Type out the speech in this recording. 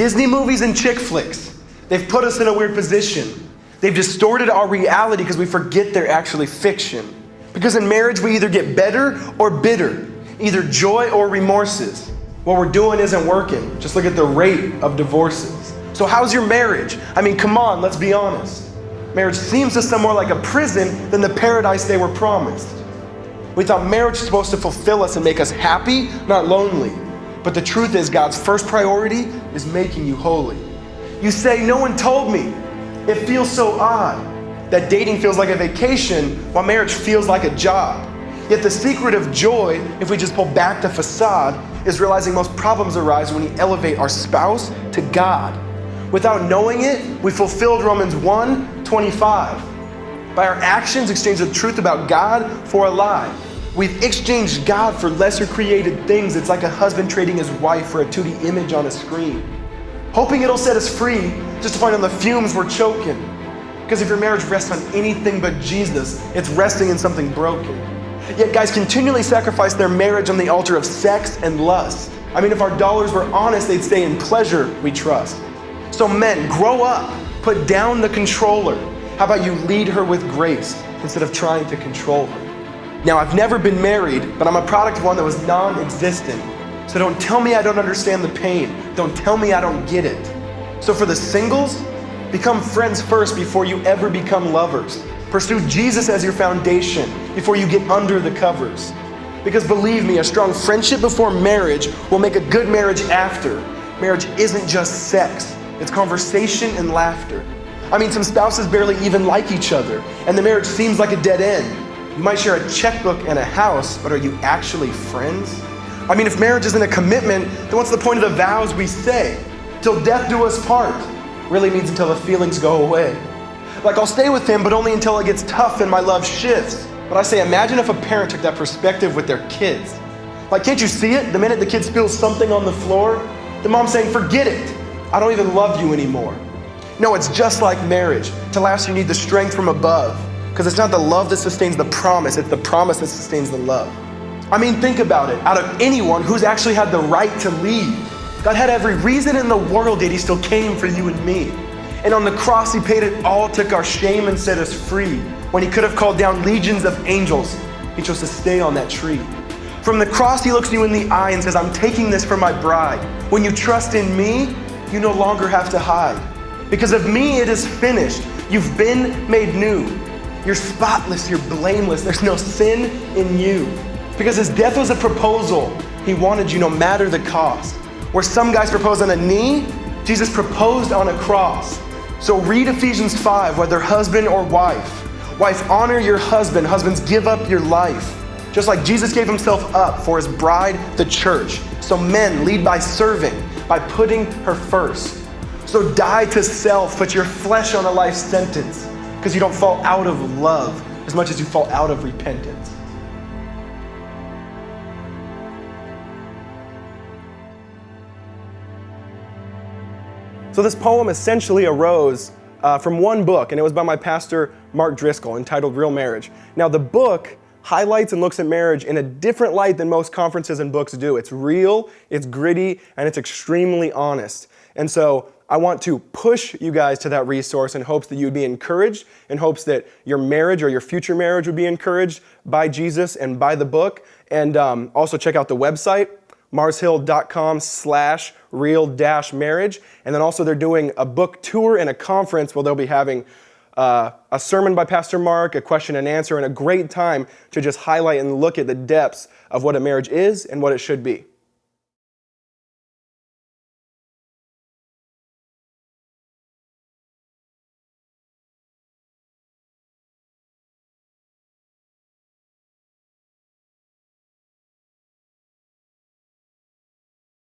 Disney movies and chick flicks, they've put us in a weird position. They've distorted our reality because we forget they're actually fiction. Because in marriage, we either get better or bitter, either joy or remorses. What we're doing isn't working. Just look at the rate of divorces. So how's your marriage? I mean, come on, let's be honest. Marriage seems to some more like a prison than the paradise they were promised. We thought marriage was supposed to fulfill us and make us happy, not lonely. But the truth is, God's first priority is making you holy. You say, no one told me. It feels so odd that dating feels like a vacation while marriage feels like a job. Yet the secret of joy, if we just pull back the facade, is realizing most problems arise when we elevate our spouse to God. Without knowing it, we fulfilled Romans 1:25. By our actions, exchange the truth about God for a lie. We've exchanged God for lesser created things. It's like a husband trading his wife for a 2D image on a screen, hoping it'll set us free, just to find on the fumes we're choking. Because if your marriage rests on anything but Jesus, it's resting in something broken. Yet guys continually sacrifice their marriage on the altar of sex and lust. I mean, if our dollars were honest, they'd stay in pleasure we trust. So men, grow up, put down the controller. How about you lead her with grace instead of trying to control her? Now, I've never been married, but I'm a product of one that was non-existent. So don't tell me I don't understand the pain. Don't tell me I don't get it. So for the singles, become friends first before you ever become lovers. Pursue Jesus as your foundation before you get under the covers. Because believe me, a strong friendship before marriage will make a good marriage after. Marriage isn't just sex, it's conversation and laughter. I mean, some spouses barely even like each other, and the marriage seems like a dead end. You might share a checkbook and a house, but are you actually friends? I mean, if marriage isn't a commitment, then what's the point of the vows we say? Till death do us part really means until the feelings go away. Like, I'll stay with him, but only until it gets tough and my love shifts. But I say, imagine if a parent took that perspective with their kids. Like, can't you see it? The minute the kid spills something on the floor, the mom's saying, forget it. I don't even love you anymore. No, it's just like marriage. To last, you need the strength from above. Because it's not the love that sustains the promise, it's the promise that sustains the love. I mean, think about it. Out of anyone who's actually had the right to leave, God had every reason in the world, yet he still came for you and me. And on the cross, he paid it all, took our shame and set us free. When he could have called down legions of angels, he chose to stay on that tree. From the cross, he looks you in the eye and says, I'm taking this for my bride. When you trust in me, you no longer have to hide. Because of me, it is finished. You've been made new. You're spotless, you're blameless. There's no sin in you. Because his death was a proposal. He wanted you no matter the cost. Where some guys propose on a knee, Jesus proposed on a cross. So read Ephesians 5, whether husband or wife. Wife, honor your husband. Husbands, give up your life. Just like Jesus gave himself up for his bride, the church. So men, lead by serving, by putting her first. So die to self, put your flesh on a life sentence, because you don't fall out of love as much as you fall out of repentance. So this poem essentially arose from one book, and it was by my pastor, Mark Driscoll, entitled Real Marriage. Now the book highlights and looks at marriage in a different light than most conferences and books do. It's real, it's gritty, and it's extremely honest. And so I want to push you guys to that resource in hopes that you'd be encouraged, in hopes that your marriage or your future marriage would be encouraged by Jesus and by the book. And also check out the website, marshill.com/real-marriage. And then also they're doing a book tour and a conference where they'll be having a sermon by Pastor Mark, a question and answer, and a great time to just highlight and look at the depths of what a marriage is and what it should be.